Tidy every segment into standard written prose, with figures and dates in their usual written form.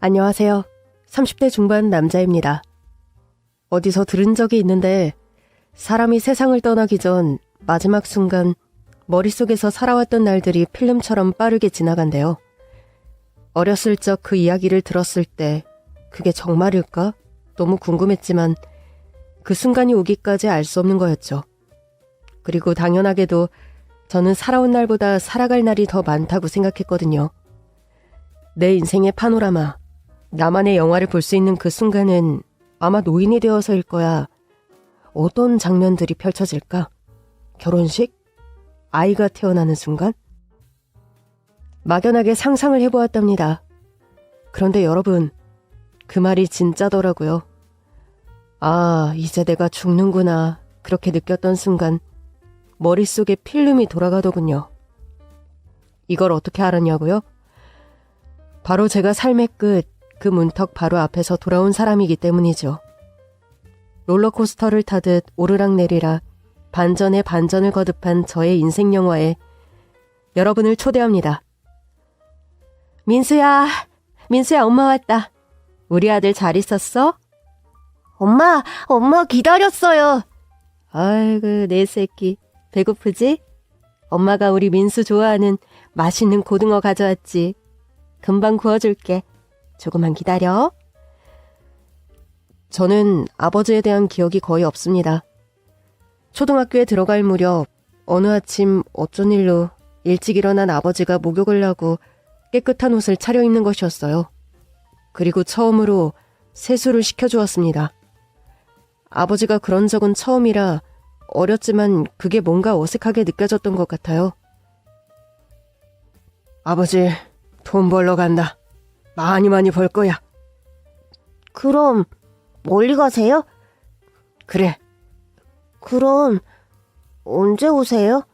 안녕하세요. 30대 중반 남자입니다. 어디서 들은 적이 있는데 사람이 세상을 떠나기 전 마지막 순간 머릿속에서 살아왔던 날들이 필름처럼 빠르게 지나간대요. 어렸을 적 그 이야기를 들었을 때 그게 정말일까? 너무 궁금했지만 그 순간이 오기까지 알 수 없는 거였죠. 그리고 당연하게도 저는 살아온 날보다 살아갈 날이 더 많다고 생각했거든요. 내 인생의 파노라마, 나만의 영화를 볼 수 있는 그 순간은 아마 노인이 되어서일 거야. 어떤 장면들이 펼쳐질까? 결혼식? 아이가 태어나는 순간? 막연하게 상상을 해보았답니다. 그런데 여러분, 그 말이 진짜더라고요. 아, 이제 내가 죽는구나. 그렇게 느꼈던 순간 머릿속에 필름이 돌아가더군요. 이걸 어떻게 알았냐고요? 바로 제가 삶의 끝, 그 문턱 바로 앞에서 돌아온 사람이기 때문이죠. 롤러코스터를 타듯 오르락내리락 반전에 반전을 거듭한 저의 인생 영화에 여러분을 초대합니다. 민수야, 엄마 왔다. 우리 아들 잘 있었어? 엄마 기다렸어요. 아이고, 내 새끼. 배고프지? 엄마가 우리 민수 좋아하는 맛있는 고등어 가져왔지. 금방 구워줄게. 조금만 기다려. 저는 아버지에 대한 기억이 거의 없습니다. 초등학교에 들어갈 무렵 어느 아침 어쩐 일로 일찍 일어난 아버지가 목욕을 하고 깨끗한 옷을 차려입는 것이었어요. 그리고 처음으로 세수를 시켜주었습니다. 아버지가 그런 적은 처음이라 어렸지만 그게 뭔가 어색하게 느껴졌던 것 같아요. 아버지, 돈 벌러 간다. 많이 벌 거야. 그럼 멀리 가세요? 그래. 그럼 언제 오세요?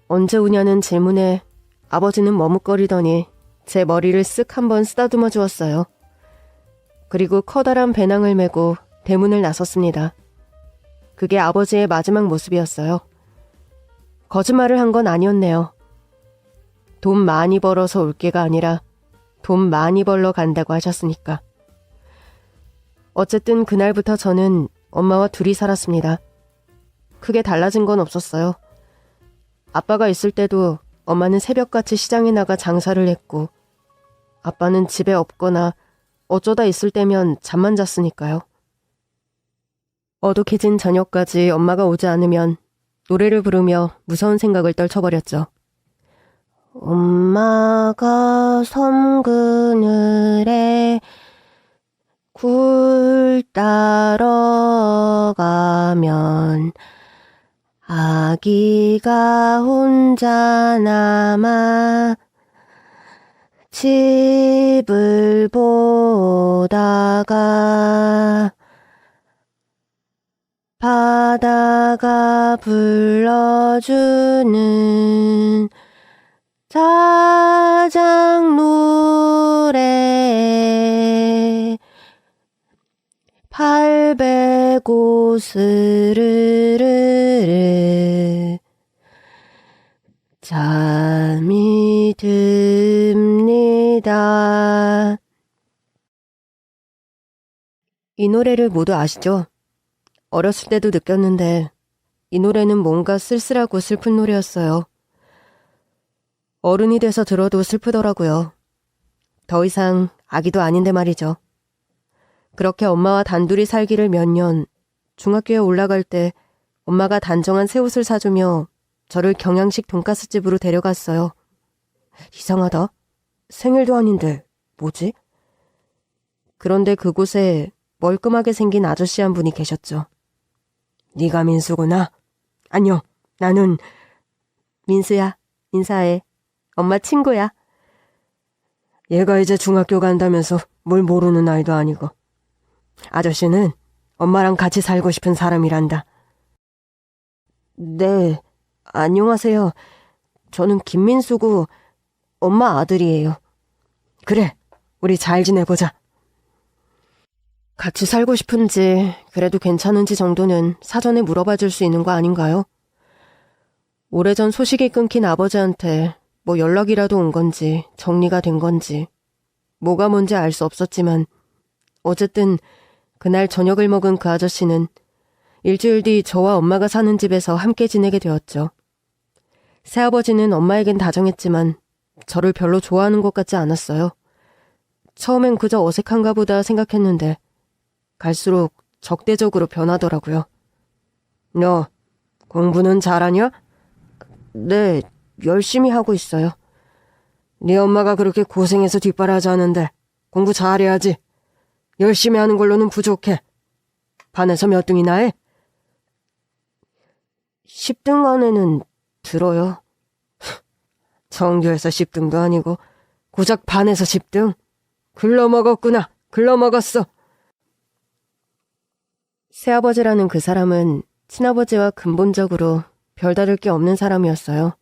언제 오냐는 질문에 아버지는 머뭇거리더니 제 머리를 쓱 한번 쓰다듬어 주었어요. 그리고 커다란 배낭을 메고 대문을 나섰습니다. 그게 아버지의 마지막 모습이었어요. 거짓말을 한 건 아니었네요. 돈 많이 벌어서 올 게가 아니라 돈 많이 벌러 간다고 하셨으니까. 어쨌든 그날부터 저는 엄마와 둘이 살았습니다. 크게 달라진 건 없었어요. 아빠가 있을 때도 엄마는 새벽같이 시장에 나가 장사를 했고 아빠는 집에 없거나 어쩌다 있을 때면 잠만 잤으니까요. 어둑해진 저녁까지 엄마가 오지 않으면 노래를 부르며 무서운 생각을 떨쳐버렸죠. 엄마가 섬 그늘에 굴 따러 가면 아기가 혼자 남아 집을 보다가 바다가 불러주는 자장 노래 800고 스르르르 잠이 듭니다. 이 노래를 모두 아시죠? 어렸을 때도 느꼈는데 이 노래는 뭔가 쓸쓸하고 슬픈 노래였어요. 어른이 돼서 들어도 슬프더라고요. 더 이상 아기도 아닌데 말이죠. 그렇게 엄마와 단둘이 살기를 몇 년, 중학교에 올라갈 때 엄마가 단정한 새 옷을 사주며 저를 경양식 돈가스집으로 데려갔어요. 이상하다. 생일도 아닌데 뭐지? 그런데 그곳에 멀끔하게 생긴 아저씨 한 분이 계셨죠. 네가 민수구나? 안녕, 나는 민수야. 인사해. 엄마 친구야. 얘가 이제 중학교 간다면서 뭘 모르는 아이도 아니고. 아저씨는 엄마랑 같이 살고 싶은 사람이란다. 네, 안녕하세요. 저는 김민수고 엄마 아들이에요. 그래, 우리 잘 지내보자. 같이 살고 싶은지 그래도 괜찮은지 정도는 사전에 물어봐 줄 수 있는 거 아닌가요? 오래전 소식이 끊긴 아버지한테 뭐 연락이라도 온 건지 정리가 된 건지 뭐가 뭔지 알 수 없었지만 어쨌든 그날 저녁을 먹은 그 아저씨는 일주일 뒤 저와 엄마가 사는 집에서 함께 지내게 되었죠. 새아버지는 엄마에겐 다정했지만 저를 별로 좋아하는 것 같지 않았어요. 처음엔 그저 어색한가 보다 생각했는데 갈수록 적대적으로 변하더라고요. 너 공부는 잘하냐? 네, 열심히 하고 있어요. 네 엄마가 그렇게 고생해서 뒷바라지 하는데 공부 잘해야지. 열심히 하는 걸로는 부족해. 반에서 몇 등이나 해? 10등 안에는 들어요. 정규에서 10등도 아니고 고작 반에서 10등? 글러먹었구나. 글러먹었어. 새아버지라는 그 사람은 친아버지와 근본적으로 별다를 게 없는 사람이었어요.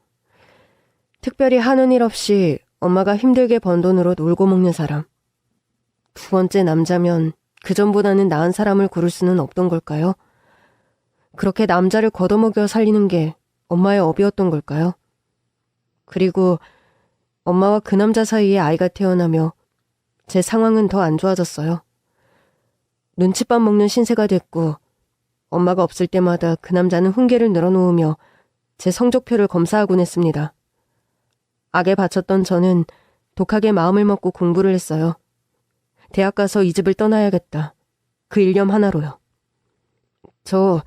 특별히 하는 일 없이 엄마가 힘들게 번 돈으로 놀고 먹는 사람. 두 번째 남자면 그전보다는 나은 사람을 고를 수는 없던 걸까요? 그렇게 남자를 걷어먹여 살리는 게 엄마의 업이었던 걸까요? 그리고 엄마와 그 남자 사이에 아이가 태어나며 제 상황은 더 안 좋아졌어요. 눈칫밥 먹는 신세가 됐고 엄마가 없을 때마다 그 남자는 훈계를 늘어놓으며 제 성적표를 검사하곤 했습니다. 악에 바쳤던 저는 독하게 마음을 먹고 공부를 했어요. 대학 가서 이 집을 떠나야겠다. 그 일념 하나로요. 저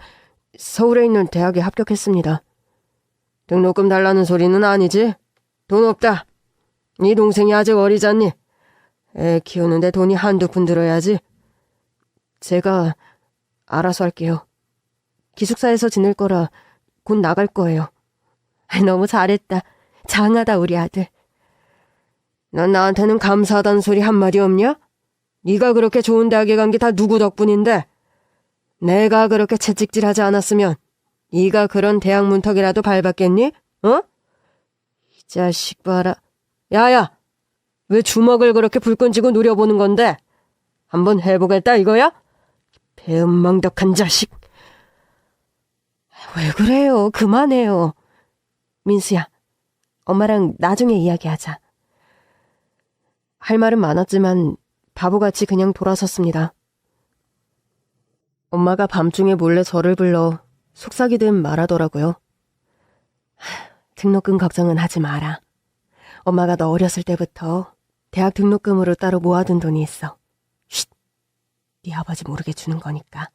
서울에 있는 대학에 합격했습니다. 등록금 달라는 소리는 아니지? 돈 없다. 네 동생이 아직 어리잖니? 애 키우는데 돈이 한두 푼 들어야지. 제가 알아서 할게요. 기숙사에서 지낼 거라 곧 나갈 거예요. 너무 잘했다. 장하다 우리 아들. 넌 나한테는 감사하다는 소리 한마디 없냐? 네가 그렇게 좋은 대학에 간 게 다 누구 덕분인데? 내가 그렇게 채찍질하지 않았으면 네가 그런 대학 문턱이라도 밟았겠니? 어? 이 자식 봐라. 야야! 왜 주먹을 그렇게 불끈 쥐고 노려보는 건데? 한번 해보겠다 이거야? 배은망덕한 자식. 왜 그래요? 그만해요. 민수야, 엄마랑 나중에 이야기하자. 할 말은 많았지만 바보같이 그냥 돌아섰습니다. 엄마가 밤중에 몰래 저를 불러 속삭이듯 말하더라고요. 등록금 걱정은 하지 마라. 엄마가 너 어렸을 때부터 대학 등록금으로 따로 모아둔 돈이 있어. 쉿! 네 아버지 모르게 주는 거니까.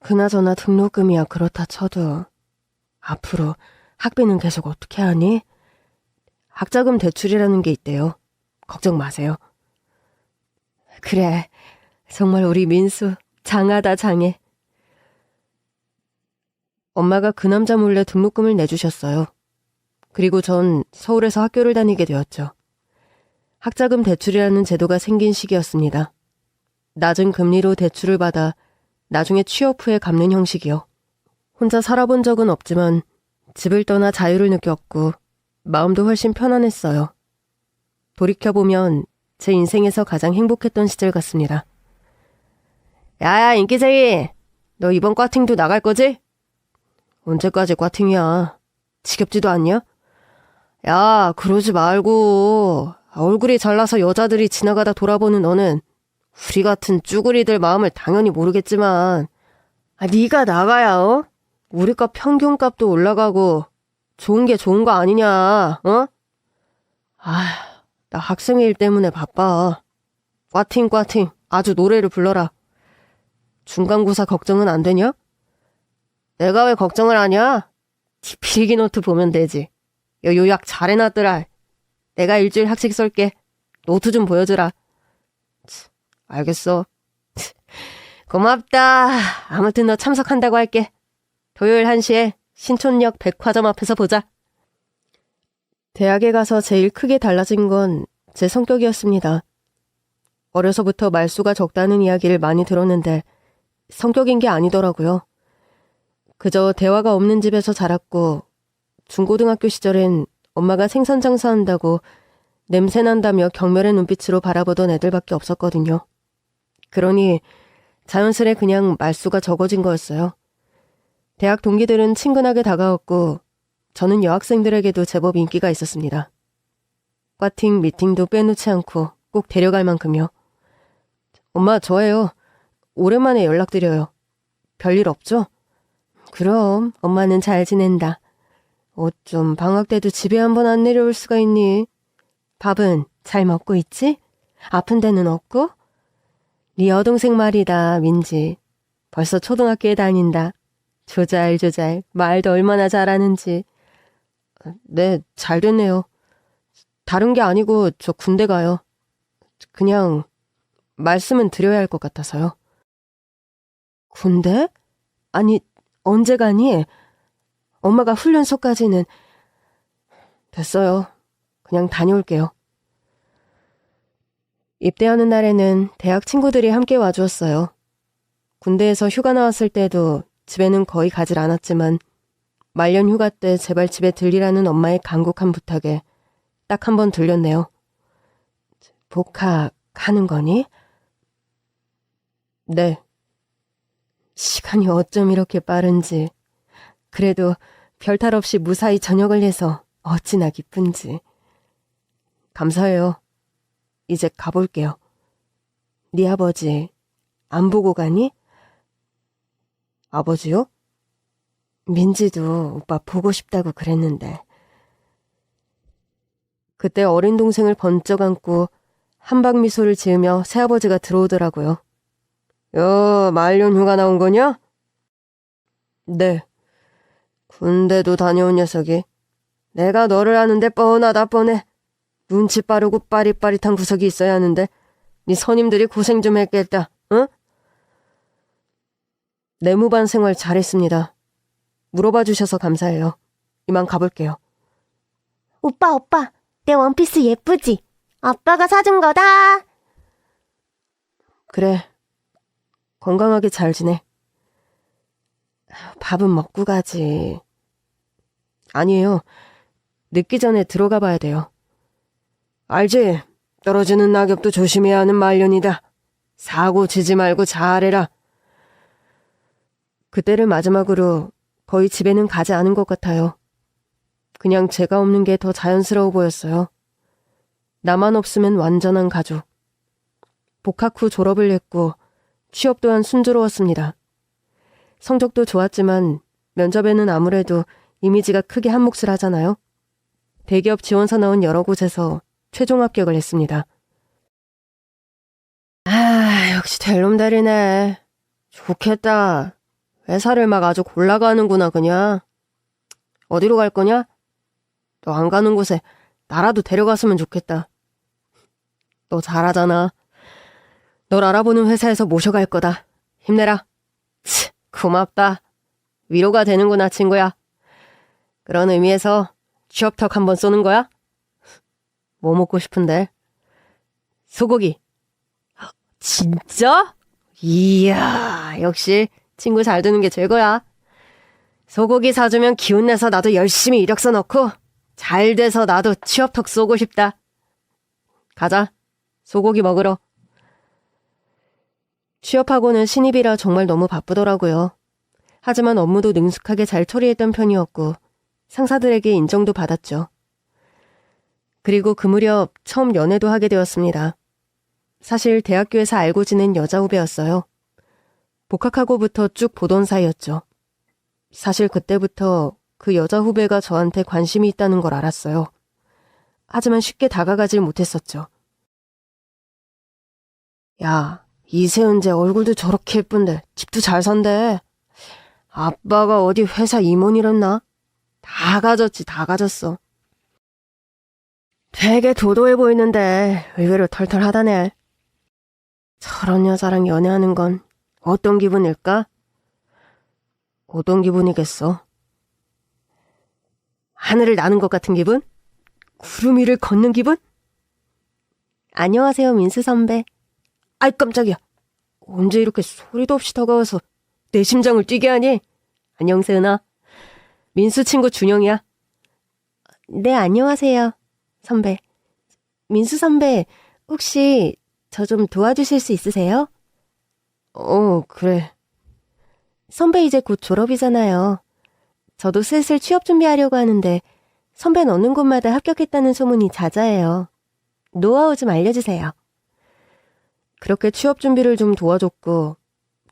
그나저나 등록금이야 그렇다 쳐도 앞으로 학비는 계속 어떻게 하니? 학자금 대출이라는 게 있대요. 걱정 마세요. 그래, 정말 우리 민수 장하다 장해. 엄마가 그 남자 몰래 등록금을 내주셨어요. 그리고 전 서울에서 학교를 다니게 되었죠. 학자금 대출이라는 제도가 생긴 시기였습니다. 낮은 금리로 대출을 받아 나중에 취업 후에 갚는 형식이요. 혼자 살아본 적은 없지만 집을 떠나 자유를 느꼈고 마음도 훨씬 편안했어요. 돌이켜보면 제 인생에서 가장 행복했던 시절 같습니다. 야야 인기쟁이, 너 이번 과팅도 나갈 거지? 언제까지 과팅이야? 지겹지도 않냐? 야 그러지 말고 얼굴이 잘나서 여자들이 지나가다 돌아보는 너는 우리 같은 쭈구리들 마음을 당연히 모르겠지만 네가 나가야 우리 과 평균값도 올라가고 좋은 게 좋은 거 아니냐, 어? 나 학생의 일 때문에 바빠. 꽈팅 아주 노래를 불러라. 중간고사 걱정은 안 되냐? 내가 왜 걱정을 하냐? 네 필기노트 보면 되지. 요약 잘 해놨더라. 내가 일주일 학식 쏠게. 노트 좀 보여주라. 알겠어. 고맙다. 아무튼 너 참석한다고 할게. 토요일 1시에 신촌역 백화점 앞에서 보자. 대학에 가서 제일 크게 달라진 건 제 성격이었습니다. 어려서부터 말수가 적다는 이야기를 많이 들었는데 성격인 게 아니더라고요. 그저 대화가 없는 집에서 자랐고 중고등학교 시절엔 엄마가 생선 장사한다고 냄새난다며 경멸의 눈빛으로 바라보던 애들밖에 없었거든요. 그러니 자연스레 그냥 말수가 적어진 거였어요. 대학 동기들은 친근하게 다가왔고 저는 여학생들에게도 제법 인기가 있었습니다. 파팅, 미팅도 빼놓지 않고 꼭 데려갈 만큼요. 엄마, 저예요. 오랜만에 연락드려요. 별일 없죠? 그럼 엄마는 잘 지낸다. 어쩜 방학 때도 집에 한번 안 내려올 수가 있니? 밥은 잘 먹고 있지? 아픈 데는 없고? 네 여동생 말이다, 민지. 벌써 초등학교에 다닌다. 조잘조잘 말도 얼마나 잘하는지. 네, 잘 됐네요. 다른 게 아니고 저 군대 가요. 그냥 말씀은 드려야 할 것 같아서요. 군대? 아니, 언제 가니? 엄마가 훈련소까지는. 됐어요. 그냥 다녀올게요. 입대하는 날에는 대학 친구들이 함께 와주었어요. 군대에서 휴가 나왔을 때도 집에는 거의 가질 않았지만 말년 휴가 때 제발 집에 들리라는 엄마의 간곡한 부탁에 딱 한 번 들렸네요. 복학하는 거니? 네. 시간이 어쩜 이렇게 빠른지. 그래도 별탈 없이 무사히 전역을 해서 어찌나 기쁜지. 감사해요. 이제 가볼게요. 네 아버지 안 보고 가니? 아버지요? 민지도 오빠 보고 싶다고 그랬는데. 그때 어린 동생을 번쩍 안고 한박 미소를 지으며 새아버지가 들어오더라고요. 말년 휴가 나온 거냐? 네. 군대도 다녀온 녀석이. 내가 너를 아는데 뻔하다 뻔해. 눈치 빠르고 빠릿빠릿한 구석이 있어야 하는데 네 선임들이 고생 좀 했겠다. 응? 내무반 생활 잘했습니다. 물어봐 주셔서 감사해요. 이만 가볼게요. 오빠, 내 원피스 예쁘지? 아빠가 사준 거다. 그래. 건강하게 잘 지내. 밥은 먹고 가지. 아니에요. 늦기 전에 들어가 봐야 돼요. 알지? 떨어지는 낙엽도 조심해야 하는 말년이다. 사고 치지 말고 잘해라. 그때를 마지막으로 거의 집에는 가지 않은 것 같아요. 그냥 제가 없는 게 더 자연스러워 보였어요. 나만 없으면 완전한 가족. 복학 후 졸업을 했고 취업 또한 순조로웠습니다. 성적도 좋았지만 면접에는 아무래도 이미지가 크게 한몫을 하잖아요. 대기업 지원서 나온 여러 곳에서 최종 합격을 했습니다. 역시 될 놈들이네. 좋겠다. 회사를 막 아주 골라가는구나 그냥. 어디로 갈 거냐? 너 안 가는 곳에 나라도 데려갔으면 좋겠다. 너 잘하잖아. 널 알아보는 회사에서 모셔갈 거다. 힘내라. 고맙다. 위로가 되는구나 친구야. 그런 의미에서 취업턱 한번 쏘는 거야? 뭐 먹고 싶은데? 소고기. 진짜? 이야, 역시 친구 잘 두는 게 최고야. 소고기 사주면 기운내서 나도 열심히 이력서 넣고 잘 돼서 나도 취업턱 쏘고 싶다. 가자. 소고기 먹으러. 취업하고는 신입이라 정말 너무 바쁘더라고요. 하지만 업무도 능숙하게 잘 처리했던 편이었고 상사들에게 인정도 받았죠. 그리고 그 무렵 처음 연애도 하게 되었습니다. 사실 대학교에서 알고 지낸 여자 후배였어요. 복학하고부터 쭉 보던 사이였죠. 사실 그때부터 그 여자 후배가 저한테 관심이 있다는 걸 알았어요. 하지만 쉽게 다가가질 못했었죠. 야, 이세은재 얼굴도 저렇게 예쁜데 집도 잘 산대. 아빠가 어디 회사 임원이랬나? 다 가졌지, 다 가졌어. 되게 도도해 보이는데 의외로 털털하다네. 저런 여자랑 연애하는 건 어떤 기분일까? 어떤 기분이겠어? 하늘을 나는 것 같은 기분? 구름 위를 걷는 기분? 안녕하세요, 민수 선배. 아이 깜짝이야. 언제 이렇게 소리도 없이 다가와서 내 심장을 뛰게 하니? 안녕 세은아. 민수 친구 준영이야. 네, 안녕하세요, 선배. 민수 선배, 혹시 저 좀 도와주실 수 있으세요? 그래. 선배 이제 곧 졸업이잖아요. 저도 슬슬 취업 준비하려고 하는데 선배 넣는 곳마다 합격했다는 소문이 자자해요. 노하우 좀 알려주세요. 그렇게 취업 준비를 좀 도와줬고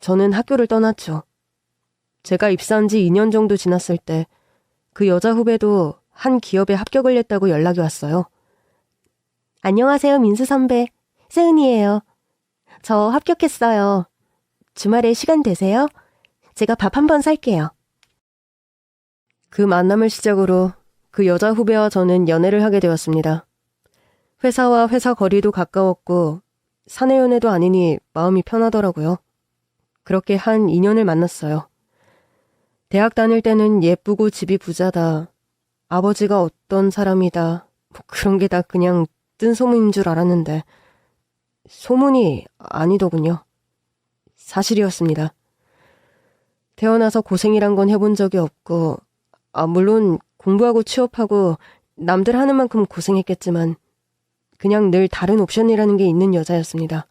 저는 학교를 떠났죠. 제가 입사한 지 2년 정도 지났을 때 그 여자 후배도 한 기업에 합격을 했다고 연락이 왔어요. 안녕하세요, 민수 선배. 세은이에요. 저 합격했어요. 주말에 시간 되세요? 제가 밥 한번 살게요. 그 만남을 시작으로 그 여자 후배와 저는 연애를 하게 되었습니다. 회사와 회사 거리도 가까웠고 사내 연애도 아니니 마음이 편하더라고요. 그렇게 한 2년을 만났어요. 대학 다닐 때는 예쁘고 집이 부자다. 아버지가 어떤 사람이다. 뭐 그런 게 다 그냥 뜬 소문인 줄 알았는데 소문이 아니더군요. 사실이었습니다. 태어나서 고생이란 건 해본 적이 없고 물론 공부하고 취업하고 남들 하는 만큼 고생했겠지만 그냥 늘 다른 옵션이라는 게 있는 여자였습니다.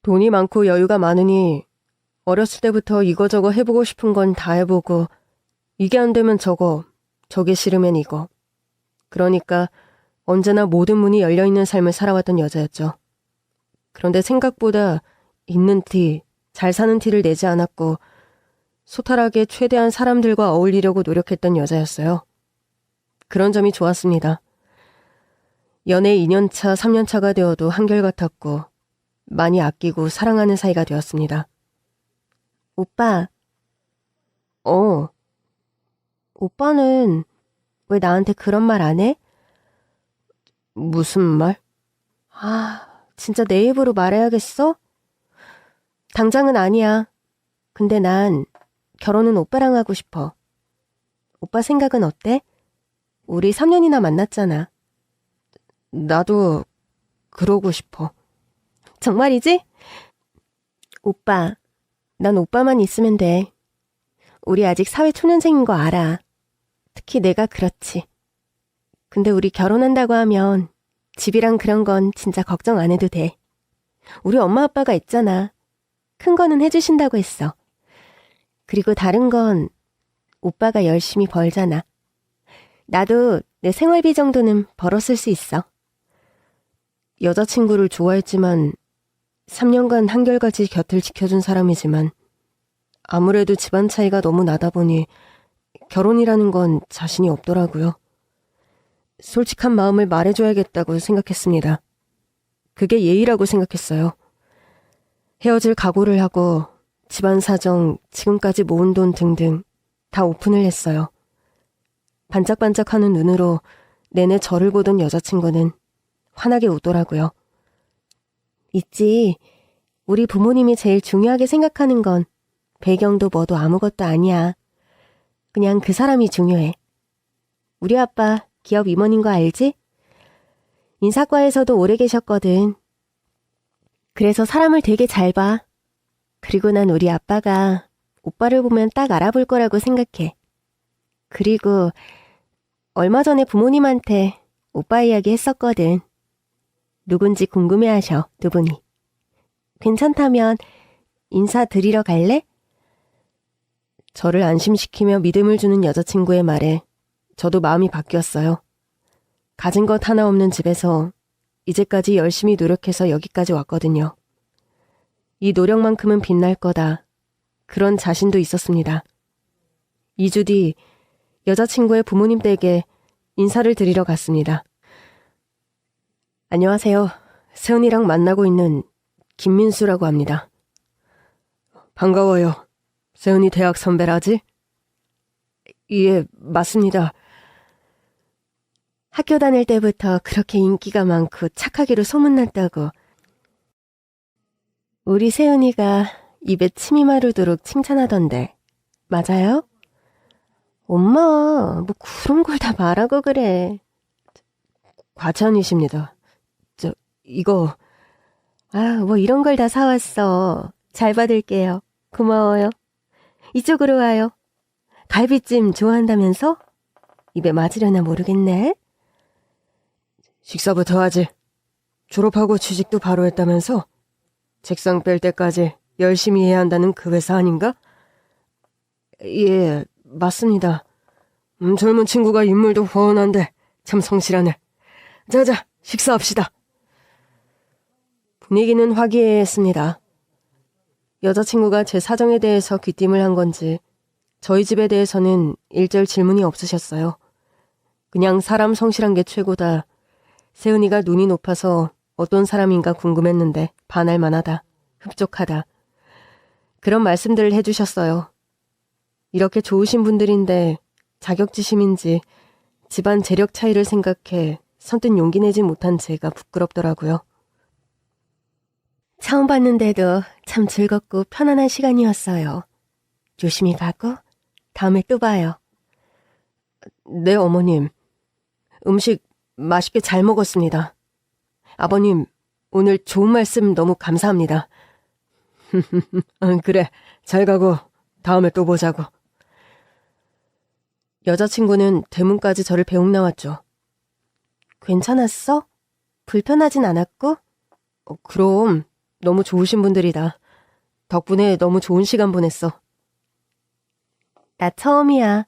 돈이 많고 여유가 많으니 어렸을 때부터 이거저거 해보고 싶은 건 다 해보고 이게 안 되면 저거, 저게 싫으면 이거. 그러니까 언제나 모든 문이 열려있는 삶을 살아왔던 여자였죠. 그런데 생각보다 있는 티, 잘 사는 티를 내지 않았고 소탈하게 최대한 사람들과 어울리려고 노력했던 여자였어요. 그런 점이 좋았습니다. 연애 2년차, 3년차가 되어도 한결같았고 많이 아끼고 사랑하는 사이가 되었습니다. 오빠. 오빠는 왜 나한테 그런 말 안 해? 무슨 말? 진짜 내 입으로 말해야겠어? 당장은 아니야. 근데 난 결혼은 오빠랑 하고 싶어. 오빠 생각은 어때? 우리 3년이나 만났잖아. 나도 그러고 싶어. 정말이지? 오빠, 난 오빠만 있으면 돼. 우리 아직 사회 초년생인 거 알아. 특히 내가 그렇지. 근데 우리 결혼한다고 하면 집이랑 그런 건 진짜 걱정 안 해도 돼. 우리 엄마 아빠가 있잖아. 큰 거는 해주신다고 했어. 그리고 다른 건 오빠가 열심히 벌잖아. 나도 내 생활비 정도는 벌었을 수 있어. 여자친구를 좋아했지만 3년간 한결같이 곁을 지켜준 사람이지만 아무래도 집안 차이가 너무 나다 보니 결혼이라는 건 자신이 없더라고요. 솔직한 마음을 말해줘야겠다고 생각했습니다. 그게 예의라고 생각했어요. 헤어질 각오를 하고 집안 사정, 지금까지 모은 돈 등등 다 오픈을 했어요. 반짝반짝하는 눈으로 내내 저를 보던 여자친구는 환하게 웃더라고요. 있지. 우리 부모님이 제일 중요하게 생각하는 건 배경도 뭐도 아무것도 아니야. 그냥 그 사람이 중요해. 우리 아빠 기업 임원인 거 알지? 인사과에서도 오래 계셨거든. 그래서 사람을 되게 잘 봐. 그리고 난 우리 아빠가 오빠를 보면 딱 알아볼 거라고 생각해. 그리고 얼마 전에 부모님한테 오빠 이야기 했었거든. 누군지 궁금해하셔, 두 분이. 괜찮다면 인사드리러 갈래? 저를 안심시키며 믿음을 주는 여자친구의 말에 저도 마음이 바뀌었어요. 가진 것 하나 없는 집에서 이제까지 열심히 노력해서 여기까지 왔거든요. 이 노력만큼은 빛날 거다. 그런 자신도 있었습니다. 2주 뒤 여자친구의 부모님 댁에 인사를 드리러 갔습니다. 안녕하세요. 세은이랑 만나고 있는 김민수라고 합니다. 반가워요. 세은이 대학 선배라지? 예, 맞습니다. 학교 다닐 때부터 그렇게 인기가 많고 착하기로 소문났다고. 우리 세은이가 입에 침이 마르도록 칭찬하던데. 맞아요? 엄마, 뭐 그런 걸 다 말하고 그래. 과찬이십니다. 이거. 뭐 이런 걸 다 사왔어. 잘 받을게요. 고마워요. 이쪽으로 와요. 갈비찜 좋아한다면서? 입에 맞으려나 모르겠네. 식사부터 하지. 졸업하고 취직도 바로 했다면서? 책상 뺄 때까지 열심히 해야 한다는 그 회사 아닌가? 예, 맞습니다. 젊은 친구가 인물도 훤한데 참 성실하네. 자자, 식사합시다. 분위기는 화기애애했습니다. 여자친구가 제 사정에 대해서 귀띔을 한 건지 저희 집에 대해서는 일절 질문이 없으셨어요. 그냥 사람 성실한 게 최고다. 세은이가 눈이 높아서 어떤 사람인가 궁금했는데 반할 만하다. 흡족하다. 그런 말씀들을 해주셨어요. 이렇게 좋으신 분들인데 자격지심인지 집안 재력 차이를 생각해 선뜻 용기 내지 못한 제가 부끄럽더라고요. 처음 봤는데도 참 즐겁고 편안한 시간이었어요. 조심히 가고 다음에 또 봐요. 네, 어머님. 음식 맛있게 잘 먹었습니다. 아버님, 오늘 좋은 말씀 너무 감사합니다. 그래, 잘 가고 다음에 또 보자고. 여자친구는 대문까지 저를 배웅 나왔죠. 괜찮았어? 불편하진 않았고? 그럼 너무 좋으신 분들이다. 덕분에 너무 좋은 시간 보냈어. 나 처음이야.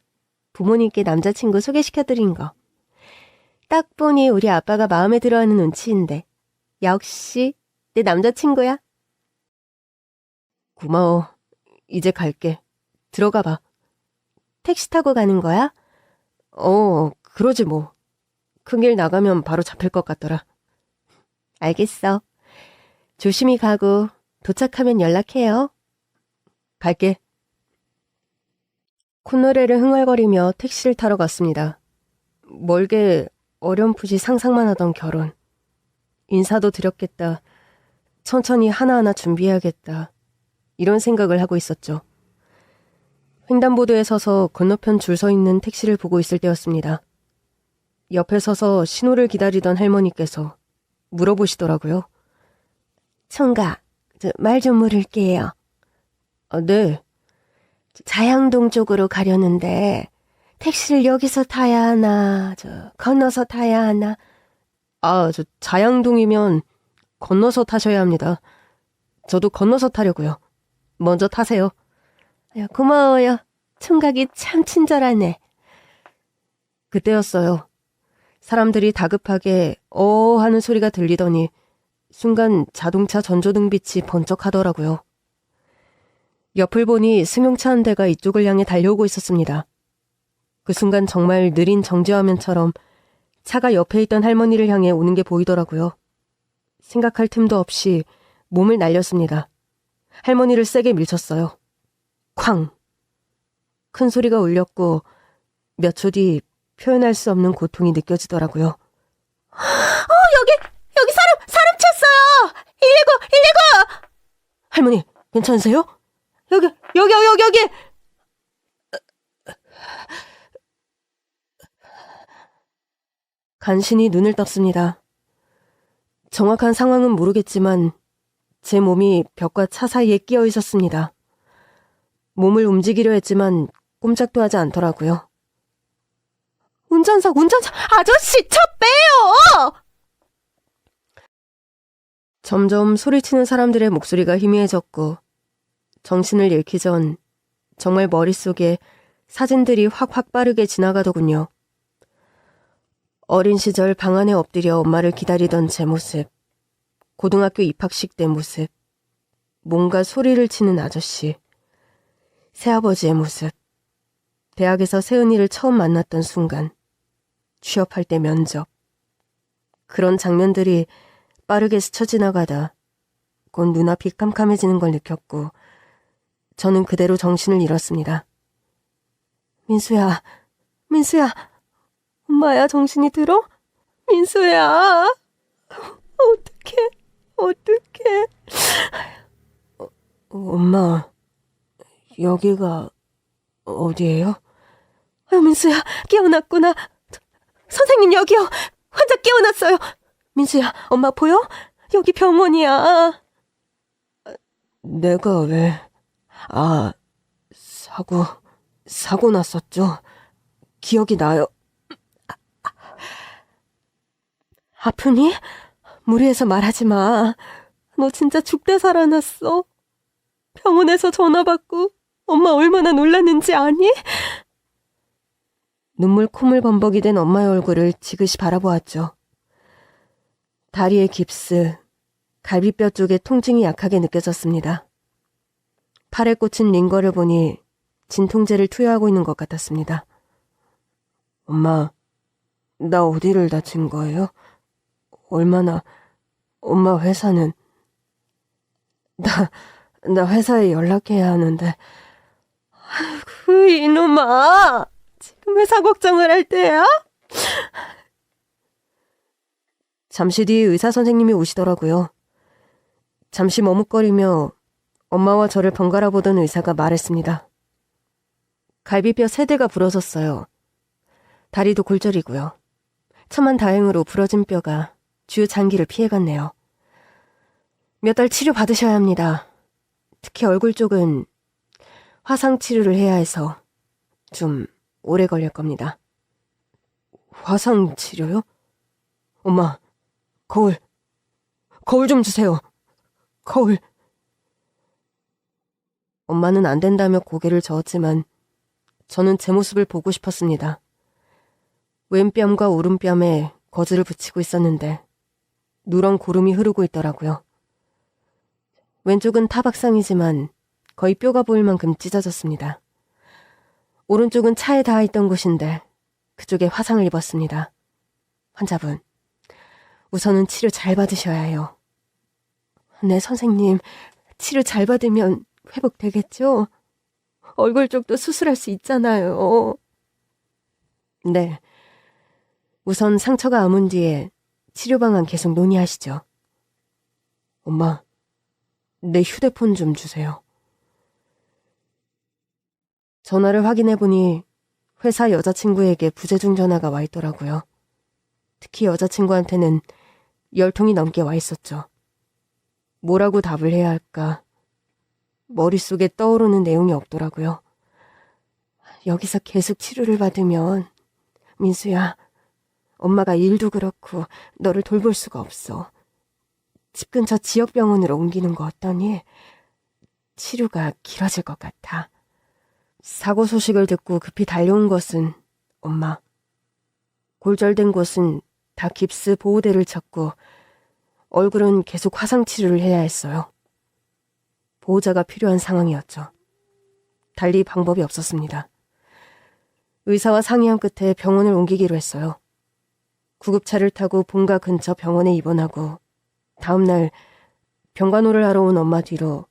부모님께 남자친구 소개시켜드린 거. 딱 보니 우리 아빠가 마음에 들어하는 눈치인데. 역시 내 남자친구야. 고마워. 이제 갈게. 들어가 봐. 택시 타고 가는 거야? 그러지 뭐. 큰 길 나가면 바로 잡힐 것 같더라. 알겠어. 조심히 가고 도착하면 연락해요. 갈게. 콧노래를 흥얼거리며 택시를 타러 갔습니다. 멀게 어렴풋이 상상만 하던 결혼. 인사도 드렸겠다. 천천히 하나하나 준비해야겠다. 이런 생각을 하고 있었죠. 횡단보도에 서서 건너편 줄 서 있는 택시를 보고 있을 때였습니다. 옆에 서서 신호를 기다리던 할머니께서 물어보시더라고요. 총각, 말 좀 물을게요. 네. 자양동 쪽으로 가려는데 택시를 여기서 타야 하나, 건너서 타야 하나? 자양동이면 건너서 타셔야 합니다. 저도 건너서 타려고요. 먼저 타세요. 고마워요. 총각이 참 친절하네. 그때였어요. 사람들이 다급하게 하는 소리가 들리더니 순간 자동차 전조등 빛이 번쩍하더라고요. 옆을 보니 승용차 한 대가 이쪽을 향해 달려오고 있었습니다. 그 순간 정말 느린 정지화면처럼 차가 옆에 있던 할머니를 향해 오는 게 보이더라고요. 생각할 틈도 없이 몸을 날렸습니다. 할머니를 세게 밀쳤어요. 쾅! 큰 소리가 울렸고 몇 초 뒤 표현할 수 없는 고통이 느껴지더라고요. 여기 사람 쳤어요! 119! 할머니, 괜찮으세요? 여기! 간신히 눈을 떴습니다. 정확한 상황은 모르겠지만 제 몸이 벽과 차 사이에 끼어 있었습니다. 몸을 움직이려 했지만 꼼짝도 하지 않더라고요. 운전사! 아저씨, 차 빼요! 점점 소리치는 사람들의 목소리가 희미해졌고 정신을 잃기 전 정말 머릿속에 사진들이 확 빠르게 지나가더군요. 어린 시절 방 안에 엎드려 엄마를 기다리던 제 모습, 고등학교 입학식 때 모습, 뭔가 소리를 치는 아저씨, 새아버지의 모습, 대학에서 세은이를 처음 만났던 순간, 취업할 때 면접. 그런 장면들이 빠르게 스쳐 지나가다 곧 눈앞이 깜깜해지는 걸 느꼈고 저는 그대로 정신을 잃었습니다. 민수야, 엄마야, 정신이 들어? 민수야, 어떡해. 엄마, 여기가 어디예요? 민수야, 깨어났구나. 선생님, 여기요. 환자 깨어났어요. 민수야, 엄마 보여? 여기 병원이야. 내가 왜... 사고 났었죠. 기억이 나요. 아프니? 무리해서 말하지 마. 너 진짜 죽다 살아났어. 병원에서 전화 받고 엄마 얼마나 놀랐는지 아니? 눈물 콧물 범벅이 된 엄마의 얼굴을 지그시 바라보았죠. 다리에 깁스, 갈비뼈 쪽에 통증이 약하게 느껴졌습니다. 팔에 꽂힌 링거를 보니 진통제를 투여하고 있는 것 같았습니다. 엄마, 나 어디를 다친 거예요? 얼마나, 엄마 회사는, 나 회사에 연락해야 하는데. 아이고, 이놈아! 지금 회사 걱정을 할 때야? 잠시 뒤 의사 선생님이 오시더라고요. 잠시 머뭇거리며 엄마와 저를 번갈아 보던 의사가 말했습니다. 갈비뼈 3대가 부러졌어요. 다리도 골절이고요. 천만 다행으로 부러진 뼈가 주요 장기를 피해갔네요. 몇 달 치료 받으셔야 합니다. 특히 얼굴 쪽은 화상 치료를 해야 해서 좀 오래 걸릴 겁니다. 화상 치료요? 엄마, 거울 좀 주세요. 거울. 엄마는 안 된다며 고개를 저었지만 저는 제 모습을 보고 싶었습니다. 왼뺨과 오른뺨에 거즈를 붙이고 있었는데 누런 고름이 흐르고 있더라고요. 왼쪽은 타박상이지만 거의 뼈가 보일 만큼 찢어졌습니다. 오른쪽은 차에 닿아 있던 곳인데 그쪽에 화상을 입었습니다. 환자분, 우선은 치료 잘 받으셔야 해요. 네, 선생님. 치료 잘 받으면 회복되겠죠? 얼굴 쪽도 수술할 수 있잖아요. 네. 우선 상처가 아문 뒤에 치료 방안 계속 논의하시죠. 엄마, 내 휴대폰 좀 주세요. 전화를 확인해보니 회사 여자친구에게 부재중 전화가 와 있더라고요. 특히 여자친구한테는 10통이 넘게 와 있었죠. 뭐라고 답을 해야 할까? 머릿속에 떠오르는 내용이 없더라고요. 여기서 계속 치료를 받으면 민수야, 엄마가 일도 그렇고 너를 돌볼 수가 없어. 집 근처 지역병원으로 옮기는 거 어떠니? 치료가 길어질 것 같아. 사고 소식을 듣고 급히 달려온 것은 엄마. 골절된 곳은 다 깁스 보호대를 쳤고 얼굴은 계속 화상 치료를 해야 했어요. 보호자가 필요한 상황이었죠. 달리 방법이 없었습니다. 의사와 상의한 끝에 병원을 옮기기로 했어요. 구급차를 타고 본가 근처 병원에 입원하고 다음 날 병간호를 하러 온 엄마 뒤로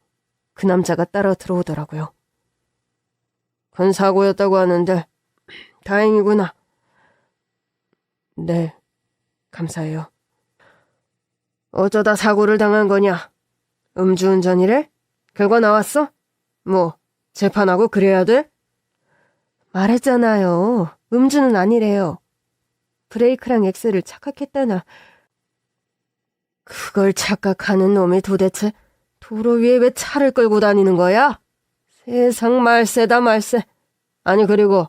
그 남자가 따라 들어오더라고요. 큰 사고였다고 하는데 다행이구나. 네, 감사해요. 어쩌다 사고를 당한 거냐? 음주운전이래? 결과 나왔어? 뭐, 재판하고 그래야 돼? 말했잖아요. 음주는 아니래요. 브레이크랑 엑셀을 착각했다나. 그걸 착각하는 놈이 도대체 도로 위에 왜 차를 끌고 다니는 거야? 세상 말세다 말세. 아니 그리고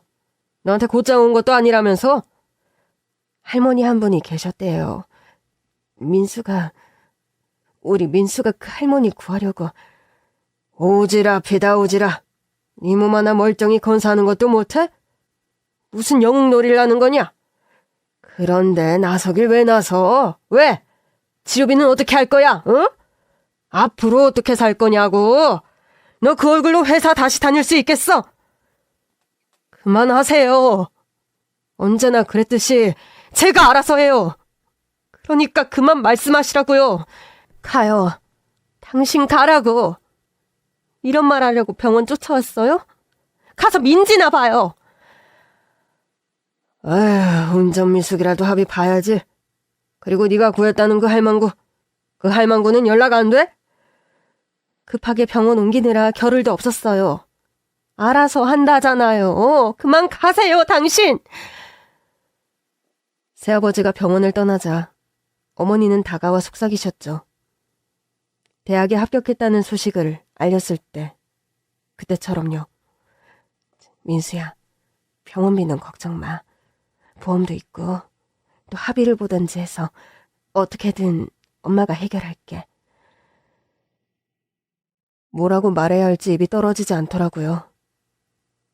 너한테 곧장 온 것도 아니라면서? 할머니 한 분이 계셨대요. 우리 민수가 그 할머니 구하려고. 오지라 피다 오지라. 네 몸 하나 멀쩡히 건사하는 것도 못해? 무슨 영웅놀이를 하는 거냐? 그런데 나서길 왜 나서? 왜? 치료비는 어떻게 할 거야? 응? 앞으로 어떻게 살 거냐고. 너 그 얼굴로 회사 다시 다닐 수 있겠어? 그만하세요. 언제나 그랬듯이 제가 알아서 해요. 그러니까 그만 말씀하시라고요. 가요. 당신 가라고. 이런 말 하려고 병원 쫓아왔어요? 가서 민지나 봐요. 에휴, 운전미숙이라도 합의 봐야지. 그리고 네가 구했다는 그 할망구는 연락 안 돼? 급하게 병원 옮기느라 겨를도 없었어요. 알아서 한다잖아요. 그만 가세요, 당신. 새아버지가 병원을 떠나자 어머니는 다가와 속삭이셨죠. 대학에 합격했다는 소식을 알렸을 때 그때처럼요. 민수야, 병원비는 걱정 마. 보험도 있고 또 합의를 보든지 해서 어떻게든 엄마가 해결할게. 뭐라고 말해야 할지 입이 떨어지지 않더라고요.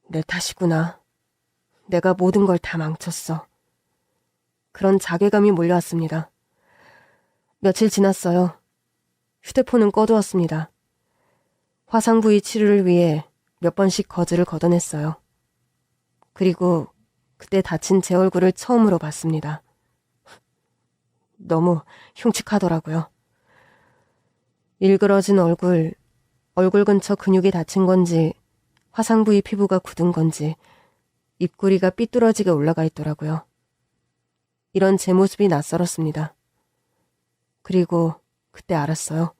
내 탓이구나. 내가 모든 걸 다 망쳤어. 그런 자괴감이 몰려왔습니다. 며칠 지났어요. 휴대폰은 꺼두었습니다. 화상 부위 치료를 위해 몇 번씩 거즈를 걷어냈어요. 그리고 그때 다친 제 얼굴을 처음으로 봤습니다. 너무 흉측하더라고요. 일그러진 얼굴 근처 근육이 다친 건지 화상 부위 피부가 굳은 건지 입꼬리가 삐뚤어지게 올라가 있더라고요. 이런 제 모습이 낯설었습니다. 그리고 그때 알았어요.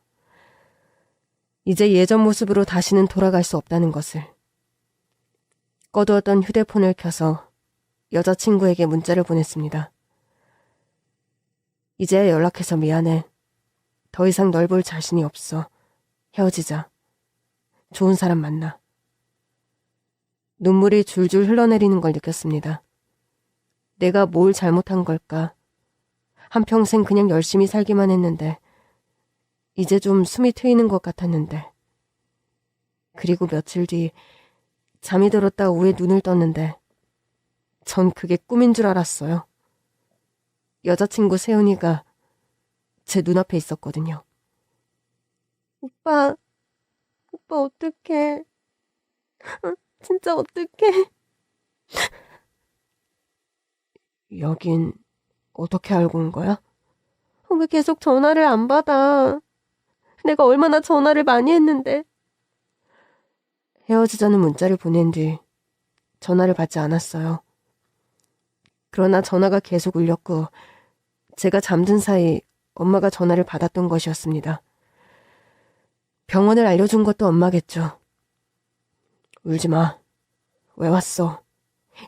이제 예전 모습으로 다시는 돌아갈 수 없다는 것을. 꺼두었던 휴대폰을 켜서 여자친구에게 문자를 보냈습니다. 이제 연락해서 미안해. 더 이상 널 볼 자신이 없어. 헤어지자. 좋은 사람 만나. 눈물이 줄줄 흘러내리는 걸 느꼈습니다. 내가 뭘 잘못한 걸까? 한평생 그냥 열심히 살기만 했는데 이제 좀 숨이 트이는 것 같았는데. 그리고 며칠 뒤 잠이 들었다 오후에 눈을 떴는데 전 그게 꿈인 줄 알았어요. 여자친구 세훈이가 제 눈앞에 있었거든요. 오빠 어떡해. 진짜 어떡해. 여긴 어떻게 알고 온 거야? 왜 계속 전화를 안 받아? 내가 얼마나 전화를 많이 했는데. 헤어지자는 문자를 보낸 뒤 전화를 받지 않았어요. 그러나 전화가 계속 울렸고 제가 잠든 사이 엄마가 전화를 받았던 것이었습니다. 병원을 알려준 것도 엄마겠죠. 울지 마. 왜 왔어?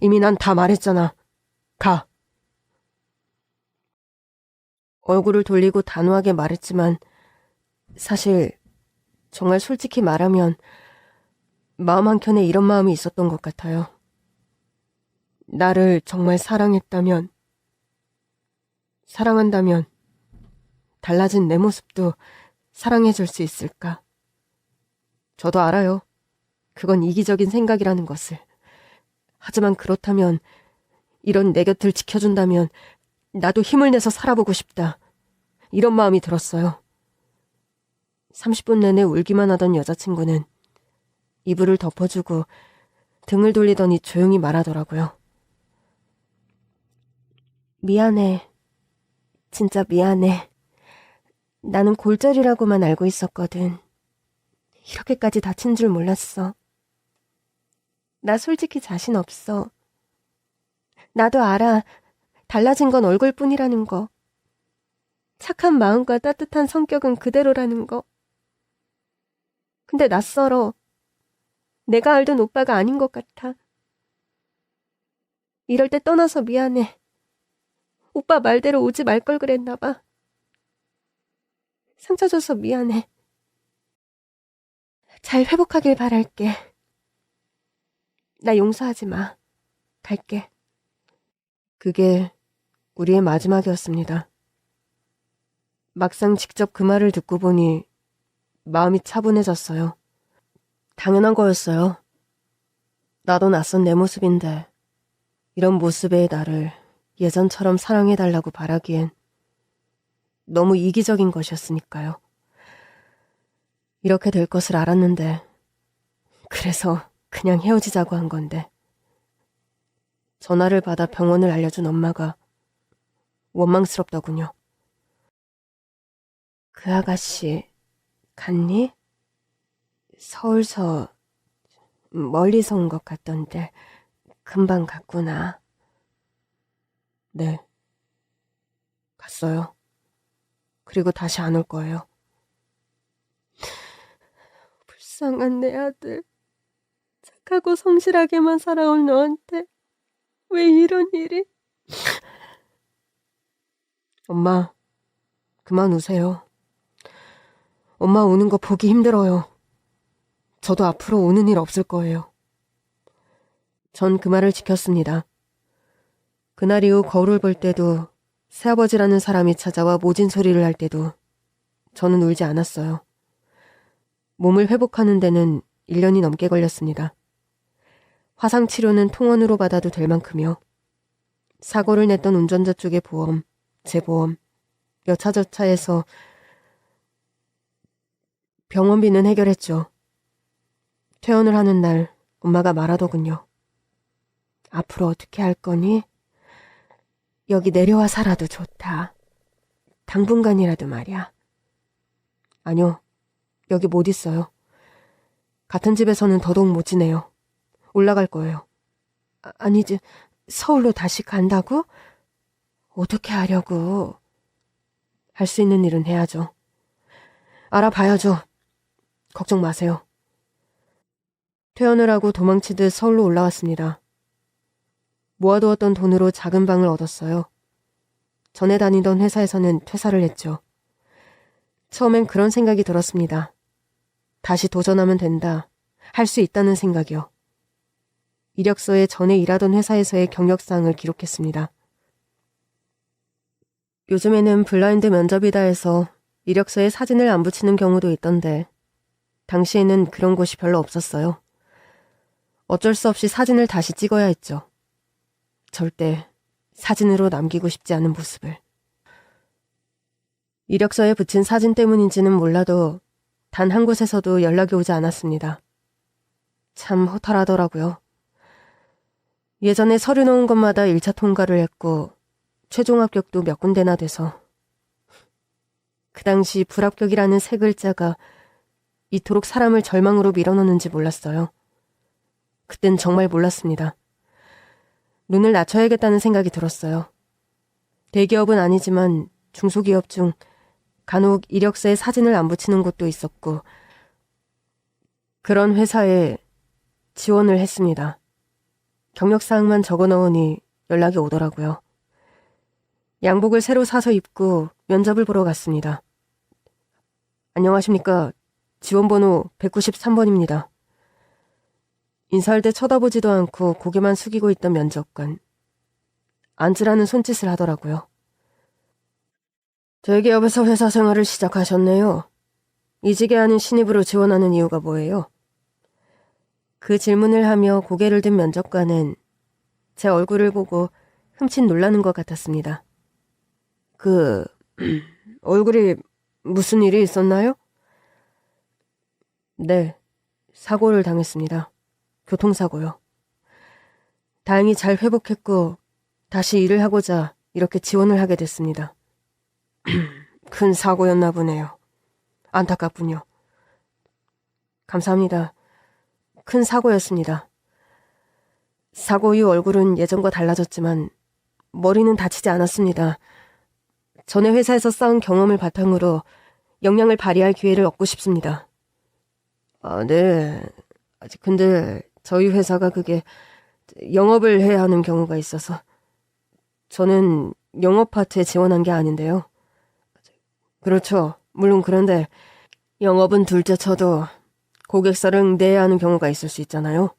이미 난 다 말했잖아. 가. 얼굴을 돌리고 단호하게 말했지만 사실 정말 솔직히 말하면 마음 한켠에 이런 마음이 있었던 것 같아요. 나를 정말 사랑한다면 달라진 내 모습도 사랑해줄 수 있을까? 저도 알아요. 그건 이기적인 생각이라는 것을. 하지만 그렇다면, 이런 내 곁을 지켜준다면 나도 힘을 내서 살아보고 싶다. 이런 마음이 들었어요. 30분 내내 울기만 하던 여자친구는 이불을 덮어주고 등을 돌리더니 조용히 말하더라고요. 미안해. 진짜 미안해. 나는 골절이라고만 알고 있었거든. 이렇게까지 다친 줄 몰랐어. 나 솔직히 자신 없어. 나도 알아. 달라진 건 얼굴뿐이라는 거. 착한 마음과 따뜻한 성격은 그대로라는 거. 근데 낯설어. 내가 알던 오빠가 아닌 것 같아. 이럴 때 떠나서 미안해. 오빠 말대로 오지 말 걸 그랬나 봐. 상처 줘서 미안해. 잘 회복하길 바랄게. 나 용서하지 마. 갈게. 그게 우리의 마지막이었습니다. 막상 직접 그 말을 듣고 보니 마음이 차분해졌어요. 당연한 거였어요. 나도 낯선 내 모습인데 이런 모습의 나를 예전처럼 사랑해달라고 바라기엔 너무 이기적인 것이었으니까요. 이렇게 될 것을 알았는데 그래서 그냥 헤어지자고 한 건데 전화를 받아 병원을 알려준 엄마가 원망스럽더군요. 그 아가씨 갔니? 서울서 멀리서 온 것 같던데 금방 갔구나. 네. 갔어요. 그리고 다시 안 올 거예요. 불쌍한 내 아들. 착하고 성실하게만 살아온 너한테 왜 이런 일이? 엄마, 그만 우세요. 엄마 우는 거 보기 힘들어요. 저도 앞으로 우는 일 없을 거예요. 전 그 말을 지켰습니다. 그날 이후 거울을 볼 때도 새아버지라는 사람이 찾아와 모진 소리를 할 때도 저는 울지 않았어요. 몸을 회복하는 데는 1년이 넘게 걸렸습니다. 화상치료는 통원으로 받아도 될 만큼요. 사고를 냈던 운전자 쪽의 보험, 제 보험, 여차저차해서 병원비는 해결했죠. 퇴원을 하는 날 엄마가 말하더군요. 앞으로 어떻게 할 거니? 여기 내려와 살아도 좋다. 당분간이라도 말이야. 아니요, 여기 못 있어요. 같은 집에서는 더더욱 못 지내요. 올라갈 거예요. 아니지, 서울로 다시 간다고? 어떻게 하려고? 할 수 있는 일은 해야죠. 알아봐야죠. 걱정 마세요. 퇴원을 하고 도망치듯 서울로 올라왔습니다. 모아두었던 돈으로 작은 방을 얻었어요. 전에 다니던 회사에서는 퇴사를 했죠. 처음엔 그런 생각이 들었습니다. 다시 도전하면 된다. 할 수 있다는 생각이요. 이력서에 전에 일하던 회사에서의 경력사항을 기록했습니다. 요즘에는 블라인드 면접이다 해서 이력서에 사진을 안 붙이는 경우도 있던데 당시에는 그런 곳이 별로 없었어요. 어쩔 수 없이 사진을 다시 찍어야 했죠. 절대 사진으로 남기고 싶지 않은 모습을. 이력서에 붙인 사진 때문인지는 몰라도 단 한 곳에서도 연락이 오지 않았습니다. 참 허탈하더라고요. 예전에 서류 넣은 것마다 1차 통과를 했고 최종 합격도 몇 군데나 돼서 그 당시 불합격이라는 세 글자가 이토록 사람을 절망으로 밀어넣는지 몰랐어요. 그땐 정말 몰랐습니다. 눈을 낮춰야겠다는 생각이 들었어요. 대기업은 아니지만 중소기업 중 간혹 이력서에 사진을 안 붙이는 곳도 있었고 그런 회사에 지원을 했습니다. 경력사항만 적어 넣으니 연락이 오더라고요. 양복을 새로 사서 입고 면접을 보러 갔습니다. 안녕하십니까. 지원번호 193번입니다. 인사할 때 쳐다보지도 않고 고개만 숙이고 있던 면접관. 앉으라는 손짓을 하더라고요. 대기업에서 회사 생활을 시작하셨네요. 이직에 하는 신입으로 지원하는 이유가 뭐예요? 그 질문을 하며 고개를 든 면접관은 제 얼굴을 보고 흠칫 놀라는 것 같았습니다. 얼굴이 무슨 일이 있었나요? 네, 사고를 당했습니다. 교통사고요. 다행히 잘 회복했고 다시 일을 하고자 이렇게 지원을 하게 됐습니다. 큰 사고였나 보네요. 안타깝군요. 감사합니다. 큰 사고였습니다. 사고 이후 얼굴은 예전과 달라졌지만 머리는 다치지 않았습니다. 전에 회사에서 쌓은 경험을 바탕으로 역량을 발휘할 기회를 얻고 싶습니다. 네. 근데 저희 회사가 그게 영업을 해야 하는 경우가 있어서 저는 영업 파트에 지원한 게 아닌데요. 그렇죠. 물론 그런데 영업은 둘째 쳐도 고객사를 응대해야 하는 경우가 있을 수 있잖아요.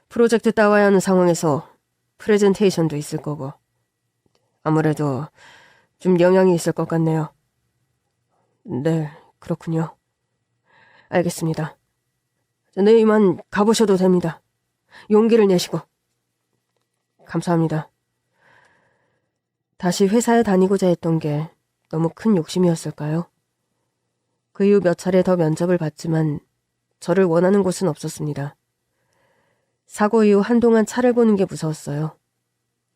프로젝트 따와야 하는 상황에서 프레젠테이션도 있을 거고 아무래도 좀 영향이 있을 것 같네요. 네, 그렇군요. 알겠습니다. 네, 이만 가보셔도 됩니다. 용기를 내시고. 감사합니다. 다시 회사에 다니고자 했던 게 너무 큰 욕심이었을까요? 그 이후 몇 차례 더 면접을 봤지만 저를 원하는 곳은 없었습니다. 사고 이후 한동안 차를 보는 게 무서웠어요.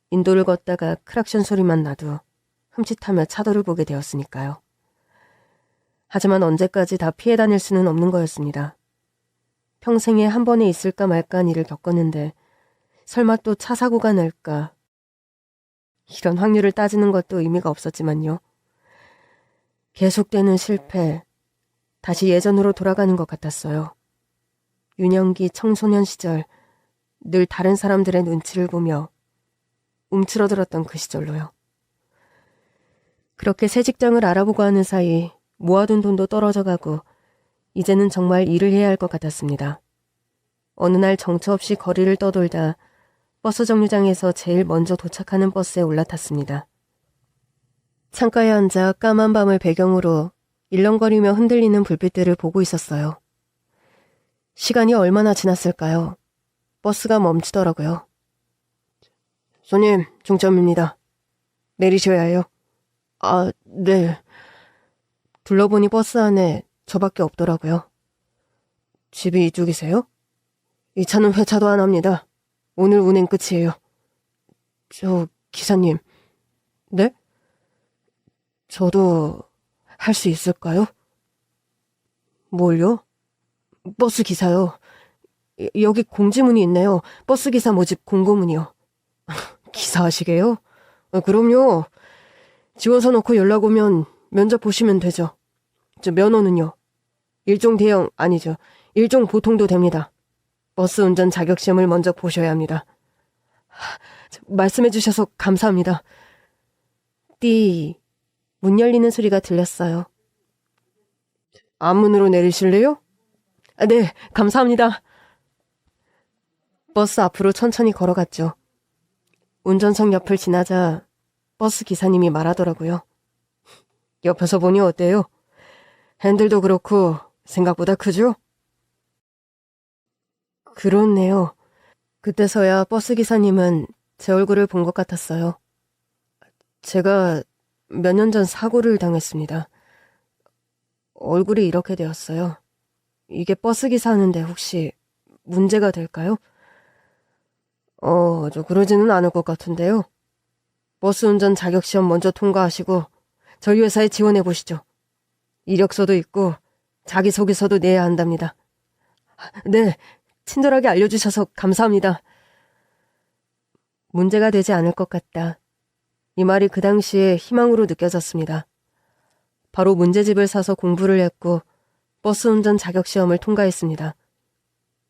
인도를 걷다가 크락션 소리만 나도 흠칫하며 차도를 보게 되었으니까요. 하지만 언제까지 다 피해 다닐 수는 없는 거였습니다. 평생에 한 번에 있을까 말까 한 일을 겪었는데 설마 또 차 사고가 날까. 이런 확률을 따지는 것도 의미가 없었지만요. 계속되는 실패, 다시 예전으로 돌아가는 것 같았어요. 유년기 청소년 시절 늘 다른 사람들의 눈치를 보며 움츠러들었던 그 시절로요. 그렇게 새 직장을 알아보고 하는 사이 모아둔 돈도 떨어져가고 이제는 정말 일을 해야 할 것 같았습니다. 어느 날 정처 없이 거리를 떠돌다 버스 정류장에서 제일 먼저 도착하는 버스에 올라탔습니다. 창가에 앉아 까만 밤을 배경으로 일렁거리며 흔들리는 불빛들을 보고 있었어요. 시간이 얼마나 지났을까요? 버스가 멈추더라고요. 손님, 종점입니다. 내리셔야 해요. 네. 둘러보니 버스 안에 저밖에 없더라고요. 집이 이쪽이세요? 이 차는 회차도 안 합니다. 오늘 운행 끝이에요. 저 기사님. 네? 저도 할 수 있을까요? 뭘요? 버스 기사요. 여기 공지문이 있네요. 버스 기사 모집 공고문이요. 기사 하시게요? 그럼요. 지워서 놓고 연락 오면 면접 보시면 되죠. 저 면허는요? 일종 대형 아니죠. 일종 보통도 됩니다. 버스 운전 자격시험을 먼저 보셔야 합니다. 말씀해 주셔서 감사합니다. 띠. 문 열리는 소리가 들렸어요. 앞문으로 내리실래요? 네, 감사합니다. 버스 앞으로 천천히 걸어갔죠. 운전석 옆을 지나자 버스 기사님이 말하더라고요. 옆에서 보니 어때요? 핸들도 그렇고 생각보다 크죠? 그렇네요. 그때서야 버스 기사님은 제 얼굴을 본 것 같았어요. 제가 몇 년 전 사고를 당했습니다. 얼굴이 이렇게 되었어요. 이게 버스 기사 하는데 혹시 문제가 될까요? 저 그러지는 않을 것 같은데요. 버스 운전 자격시험 먼저 통과하시고 저희 회사에 지원해 보시죠. 이력서도 있고 자기소개서도 내야 한답니다. 네, 친절하게 알려주셔서 감사합니다. 문제가 되지 않을 것 같다. 이 말이 그 당시에 희망으로 느껴졌습니다. 바로 문제집을 사서 공부를 했고 버스 운전 자격시험을 통과했습니다.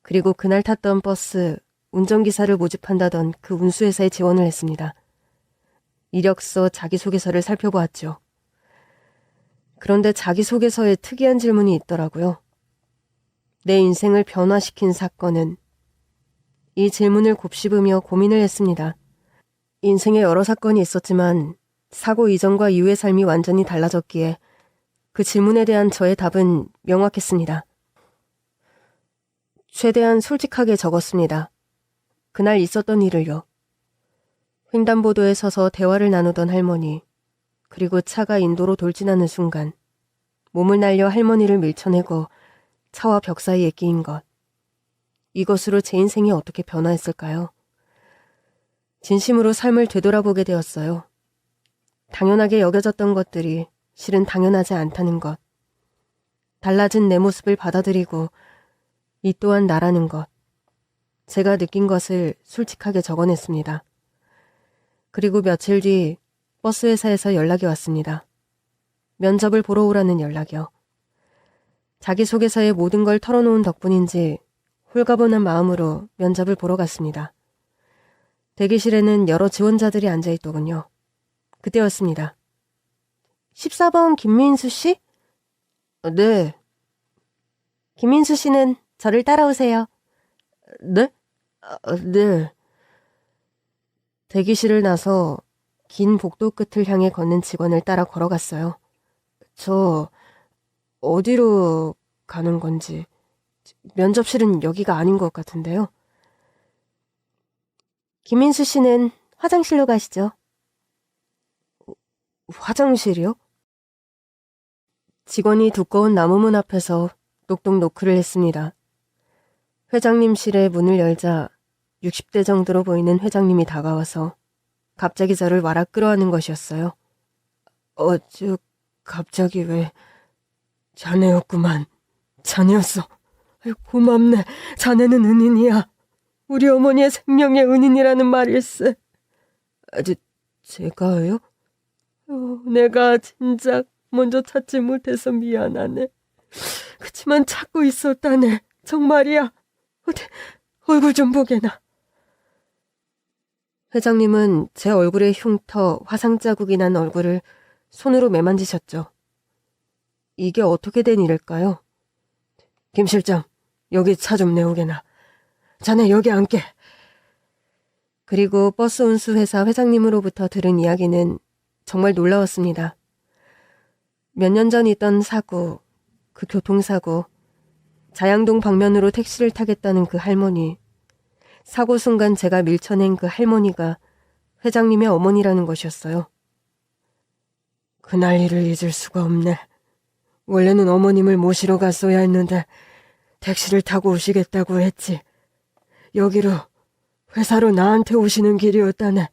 그리고 그날 탔던 버스 운전기사를 모집한다던 그 운수회사에 지원을 했습니다. 이력서, 자기소개서를 살펴보았죠. 그런데 자기소개서에 특이한 질문이 있더라고요. 내 인생을 변화시킨 사건은? 이 질문을 곱씹으며 고민을 했습니다. 인생에 여러 사건이 있었지만 사고 이전과 이후의 삶이 완전히 달라졌기에 그 질문에 대한 저의 답은 명확했습니다. 최대한 솔직하게 적었습니다. 그날 있었던 일을요. 횡단보도에 서서 대화를 나누던 할머니, 그리고 차가 인도로 돌진하는 순간 몸을 날려 할머니를 밀쳐내고 차와 벽 사이에 끼인 것. 이것으로 제 인생이 어떻게 변화했을까요? 진심으로 삶을 되돌아보게 되었어요. 당연하게 여겨졌던 것들이 실은 당연하지 않다는 것. 달라진 내 모습을 받아들이고 이 또한 나라는 것. 제가 느낀 것을 솔직하게 적어냈습니다. 그리고 며칠 뒤 버스 회사에서 연락이 왔습니다. 면접을 보러 오라는 연락이요. 자기소개서에 모든 걸 털어놓은 덕분인지 홀가분한 마음으로 면접을 보러 갔습니다. 대기실에는 여러 지원자들이 앉아있더군요. 그때였습니다. 14번 김민수 씨? 네. 김민수 씨는 저를 따라오세요. 네? 네. 대기실을 나서 긴 복도 끝을 향해 걷는 직원을 따라 걸어갔어요. 저 어디로 가는 건지. 면접실은 여기가 아닌 것 같은데요. 김민수 씨는 화장실로 가시죠. 화장실이요? 직원이 두꺼운 나무문 앞에서 똑똑 노크를 했습니다. 회장님실의 문을 열자 60대 정도로 보이는 회장님이 다가와서 갑자기 저를 와락 끌어안는 것이었어요. 갑자기 왜... 자네였구만. 자네였어. 고맙네. 자네는 은인이야. 우리 어머니의 생명의 은인이라는 말일세. 제가요? 내가 진작 먼저 찾지 못해서 미안하네. 그치만 찾고 있었다네. 정말이야. 어디 얼굴 좀 보게나. 회장님은 제 얼굴에 흉터, 화상 자국이 난 얼굴을 손으로 매만지셨죠. 이게 어떻게 된 일일까요? 김 실장, 여기 차 좀 내오게나. 자네 여기 앉게. 그리고 버스 운수회사 회장님으로부터 들은 이야기는 정말 놀라웠습니다. 몇 년 전 있던 사고, 그 교통사고, 자양동 방면으로 택시를 타겠다는 그 할머니, 사고 순간 제가 밀쳐낸 그 할머니가 회장님의 어머니라는 것이었어요. 그날 일을 잊을 수가 없네. 원래는 어머님을 모시러 갔어야 했는데 택시를 타고 오시겠다고 했지. 여기로 회사로 나한테 오시는 길이었다네.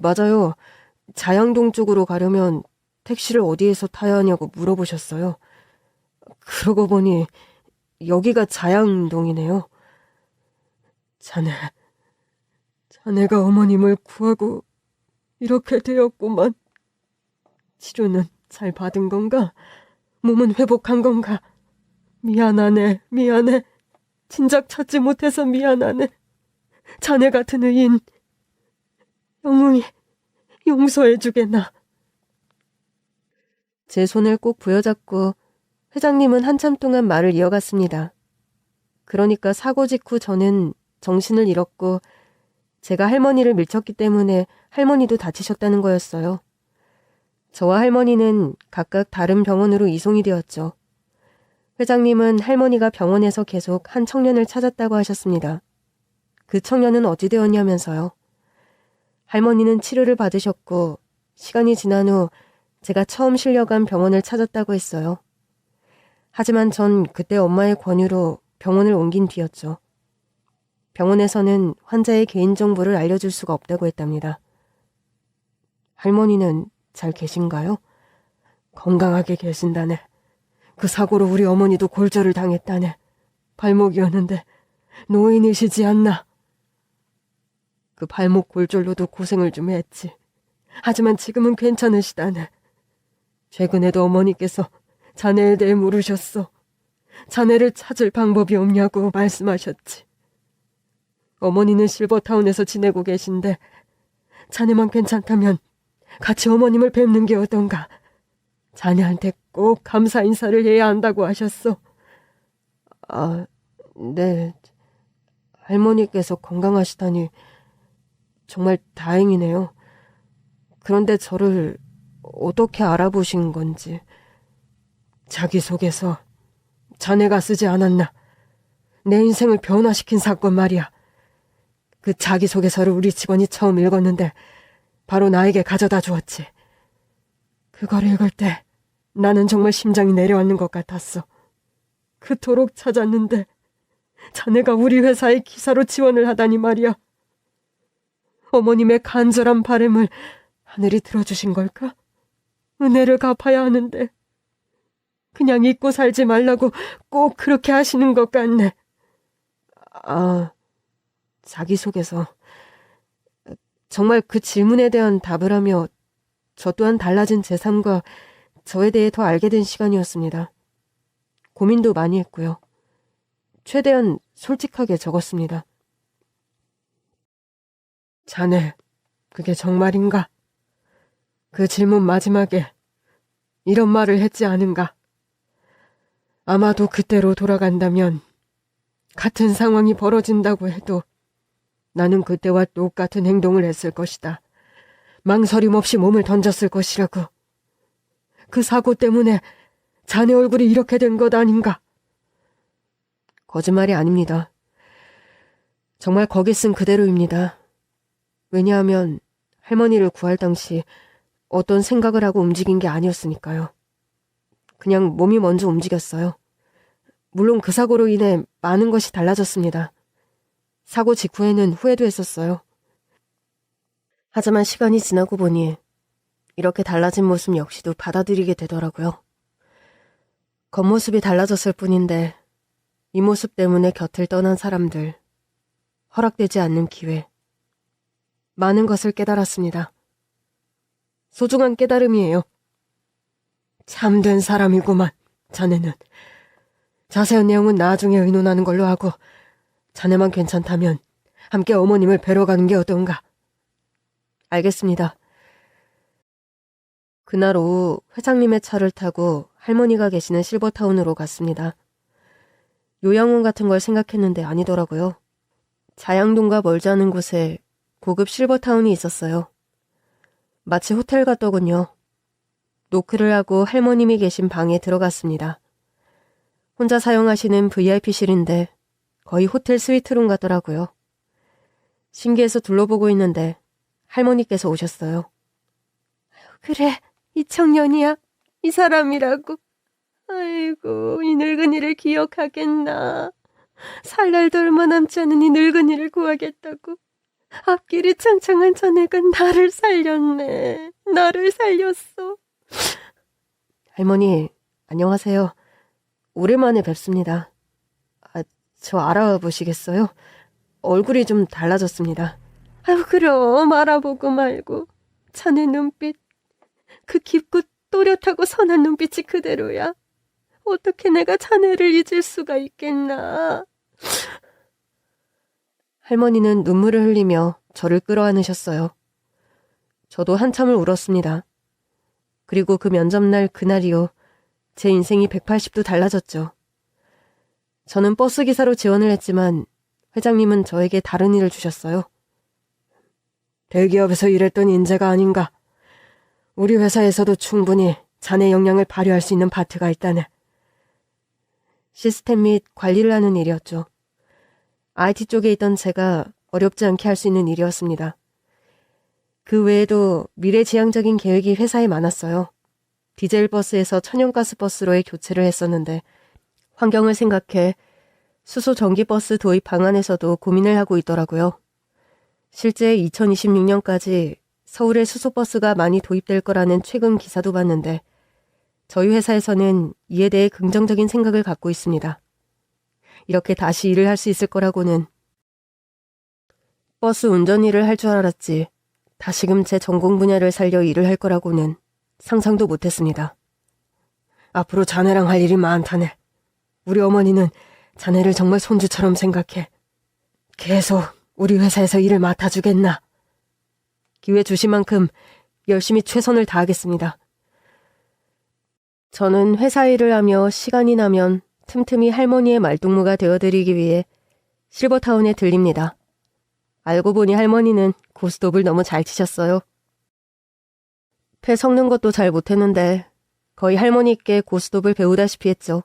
맞아요. 자양동 쪽으로 가려면 택시를 어디에서 타야 하냐고 물어보셨어요. 그러고 보니 여기가 자양동이네요. 자네가 어머님을 구하고 이렇게 되었구만. 치료는 잘 받은 건가? 몸은 회복한 건가? 미안하네. 진작 찾지 못해서 미안하네. 자네 같은 의인 영웅이 용서해주겠나. 제 손을 꼭 부여잡고 회장님은 한참 동안 말을 이어갔습니다. 그러니까 사고 직후 저는 정신을 잃었고 제가 할머니를 밀쳤기 때문에 할머니도 다치셨다는 거였어요. 저와 할머니는 각각 다른 병원으로 이송이 되었죠. 회장님은 할머니가 병원에서 계속 한 청년을 찾았다고 하셨습니다. 그 청년은 어찌 되었냐면서요. 할머니는 치료를 받으셨고 시간이 지난 후 제가 처음 실려간 병원을 찾았다고 했어요. 하지만 전 그때 엄마의 권유로 병원을 옮긴 뒤였죠. 병원에서는 환자의 개인정보를 알려줄 수가 없다고 했답니다. 할머니는 잘 계신가요? 건강하게 계신다네. 그 사고로 우리 어머니도 골절을 당했다네. 발목이었는데 노인이시지 않나. 그 발목 골절로도 고생을 좀 했지. 하지만 지금은 괜찮으시다네. 최근에도 어머니께서 자네에 대해 물으셨어. 자네를 찾을 방법이 없냐고 말씀하셨지. 어머니는 실버타운에서 지내고 계신데 자네만 괜찮다면 같이 어머님을 뵙는 게 어떤가. 자네한테 꼭 감사 인사를 해야 한다고 하셨어. 네. 할머니께서 건강하시다니 정말 다행이네요. 그런데 저를 어떻게 알아보신 건지. 자기소개서 자네가 쓰지 않았나. 내 인생을 변화시킨 사건 말이야. 그 자기소개서를 우리 직원이 처음 읽었는데 바로 나에게 가져다 주었지. 그걸 읽을 때 나는 정말 심장이 내려앉는 것 같았어. 그토록 찾았는데 자네가 우리 회사의 기사로 지원을 하다니 말이야. 어머님의 간절한 바람을 하늘이 들어주신 걸까? 은혜를 갚아야 하는데 그냥 잊고 살지 말라고 꼭 그렇게 하시는 것 같네. 자기소개서. 정말 그 질문에 대한 답을 하며 저 또한 달라진 제 삶과 저에 대해 더 알게 된 시간이었습니다. 고민도 많이 했고요. 최대한 솔직하게 적었습니다. 자네, 그게 정말인가? 그 질문 마지막에 이런 말을 했지 않은가? 아마도 그때로 돌아간다면 같은 상황이 벌어진다고 해도 나는 그때와 똑같은 행동을 했을 것이다. 망설임 없이 몸을 던졌을 것이라고. 그 사고 때문에 자네 얼굴이 이렇게 된 것 아닌가? 거짓말이 아닙니다. 정말 거기 쓴 그대로입니다. 왜냐하면 할머니를 구할 당시 어떤 생각을 하고 움직인 게 아니었으니까요. 그냥 몸이 먼저 움직였어요. 물론 그 사고로 인해 많은 것이 달라졌습니다. 사고 직후에는 후회도 했었어요. 하지만 시간이 지나고 보니 이렇게 달라진 모습 역시도 받아들이게 되더라고요. 겉모습이 달라졌을 뿐인데 이 모습 때문에 곁을 떠난 사람들, 허락되지 않는 기회, 많은 것을 깨달았습니다. 소중한 깨달음이에요. 참된 사람이구만, 자네는. 자세한 내용은 나중에 의논하는 걸로 하고 자네만 괜찮다면 함께 어머님을 뵈러 가는 게 어떤가? 알겠습니다. 그날 오후 회장님의 차를 타고 할머니가 계시는 실버타운으로 갔습니다. 요양원 같은 걸 생각했는데 아니더라고요. 자양동과 멀지 않은 곳에 고급 실버타운이 있었어요. 마치 호텔 같더군요. 노크를 하고 할머님이 계신 방에 들어갔습니다. 혼자 사용하시는 VIP실인데 거의 호텔 스위트룸 같더라고요. 신기해서 둘러보고 있는데 할머니께서 오셨어요. 그래, 이 청년이야? 이 사람이라고? 아이고, 이 늙은이를 기억하겠나. 살 날도 얼마 남지 않은 이 늙은이를 구하겠다고. 앞길이 창창한 자네가 나를 살렸네. 나를 살렸어. 할머니, 안녕하세요. 오랜만에 뵙습니다. 저 알아보시겠어요? 얼굴이 좀 달라졌습니다. 아유, 그럼 알아보고 말고. 자네 눈빛, 그 깊고 또렷하고 선한 눈빛이 그대로야. 어떻게 내가 자네를 잊을 수가 있겠나. 할머니는 눈물을 흘리며 저를 끌어안으셨어요. 저도 한참을 울었습니다. 그리고 그 면접날 그날이요. 제 인생이 180도 달라졌죠. 저는 버스기사로 지원을 했지만 회장님은 저에게 다른 일을 주셨어요. 대기업에서 일했던 인재가 아닌가. 우리 회사에서도 충분히 자네 역량을 발휘할 수 있는 파트가 있다네. 시스템 및 관리를 하는 일이었죠. IT 쪽에 있던 제가 어렵지 않게 할 수 있는 일이었습니다. 그 외에도 미래지향적인 계획이 회사에 많았어요. 디젤 버스에서 천연가스 버스로의 교체를 했었는데 환경을 생각해 수소 전기버스 도입 방안에서도 고민을 하고 있더라고요. 실제 2026년까지 서울에 수소버스가 많이 도입될 거라는 최근 기사도 봤는데 저희 회사에서는 이에 대해 긍정적인 생각을 갖고 있습니다. 이렇게 다시 일을 할 수 있을 거라고는. 버스 운전 일을 할 줄 알았지 다시금 제 전공 분야를 살려 일을 할 거라고는 상상도 못했습니다. 앞으로 자네랑 할 일이 많다네. 우리 어머니는 자네를 정말 손주처럼 생각해. 계속 우리 회사에서 일을 맡아주겠나. 기회 주신 만큼 열심히 최선을 다하겠습니다. 저는 회사 일을 하며 시간이 나면 틈틈이 할머니의 말동무가 되어드리기 위해 실버타운에 들립니다. 알고 보니 할머니는 고스톱을 너무 잘 치셨어요. 패 섞는 것도 잘 못했는데 거의 할머니께 고스톱을 배우다시피 했죠.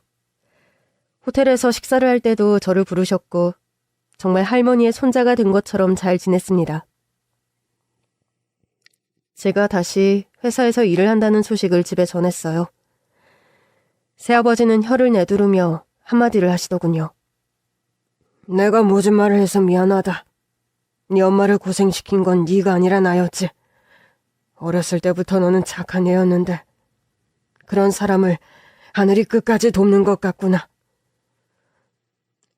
호텔에서 식사를 할 때도 저를 부르셨고 정말 할머니의 손자가 된 것처럼 잘 지냈습니다. 제가 다시 회사에서 일을 한다는 소식을 집에 전했어요. 새아버지는 혀를 내두르며 한마디를 하시더군요. 내가 모진 말을 해서 미안하다. 네 엄마를 고생시킨 건 네가 아니라 나였지. 어렸을 때부터 너는 착한 애였는데 그런 사람을 하늘이 끝까지 돕는 것 같구나.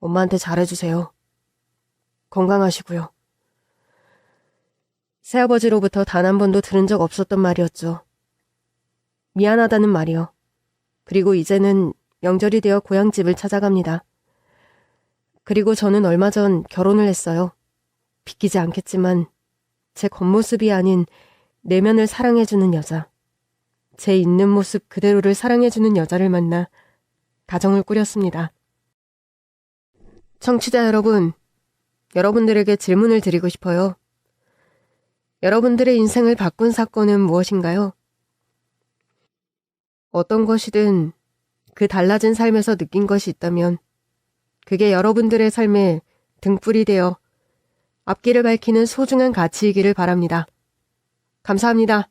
엄마한테 잘해주세요. 건강하시고요. 새아버지로부터 단 한 번도 들은 적 없었던 말이었죠. 미안하다는 말이요. 그리고 이제는 명절이 되어 고향집을 찾아갑니다. 그리고 저는 얼마 전 결혼을 했어요. 비키지 않겠지만 제 겉모습이 아닌 내면을 사랑해주는 여자, 제 있는 모습 그대로를 사랑해주는 여자를 만나 가정을 꾸렸습니다. 청취자 여러분, 여러분들에게 질문을 드리고 싶어요. 여러분들의 인생을 바꾼 사건은 무엇인가요? 어떤 것이든 그 달라진 삶에서 느낀 것이 있다면 그게 여러분들의 삶에 등불이 되어 앞길을 밝히는 소중한 가치이기를 바랍니다. 감사합니다.